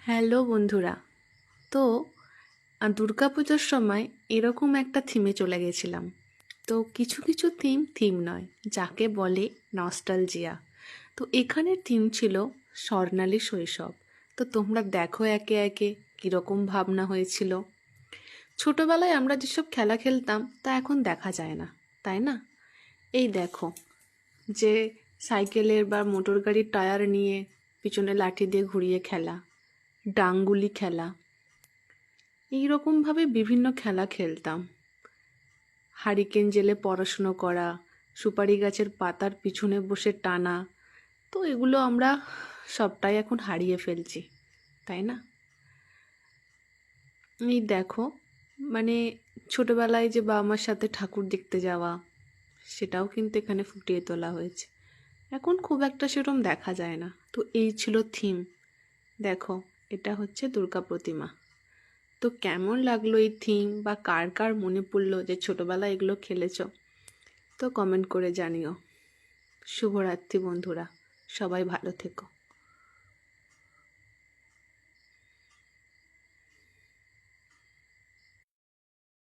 Hello বন্ধুরা। তো দুর্গাপুজোর সময় এরকম একটা থিমে চলে গেছিলাম। তো কিছু কিছু থিম নয়, যাকে বলে নস্টালজিয়া। তো এখানের থিম ছিল স্বর্ণালী শৈশব। তো তোমরা দেখো একে একে কীরকম ভাবনা হয়েছিল। ছোটবেলায় আমরা যেসব খেলা খেলতাম তা এখন দেখা যায় না, তাই না? এই দেখো, যে সাইকেলের বা মোটর গাড়ির টায়ার নিয়ে পিছনে লাঠি দিয়ে ঘুরিয়ে খেলা, ডাংগুলি খেলা, এইরকমভাবে বিভিন্ন খেলা খেলতাম। হারিকেন জেলে পড়াশুনো করা, সুপারি গাছের পাতার পিছনে বসে টানা, তো এগুলো আমরা সবটাই এখন হারিয়ে ফেলছি, তাই না? এই দেখো, মানে ছোটবেলায় যে বাবা মার সাথে ঠাকুর দেখতে যাওয়া, সেটাও কিন্তু এখানে ফুটিয়ে তোলা হয়েছে। এখন খুব একটা সেরকম দেখা যায় না। তো এই ছিল থিম। দেখো, এটা হচ্ছে দুর্গা প্রতিমা। তো কেমন লাগলো এই থিম, বা কার কার মনে পড়লো যে ছোটবেলায় এগুলো খেলেছো, তো কমেন্ট করে জানিও। শুভরাত্রি বন্ধুরা, সবাই ভালো থেকো।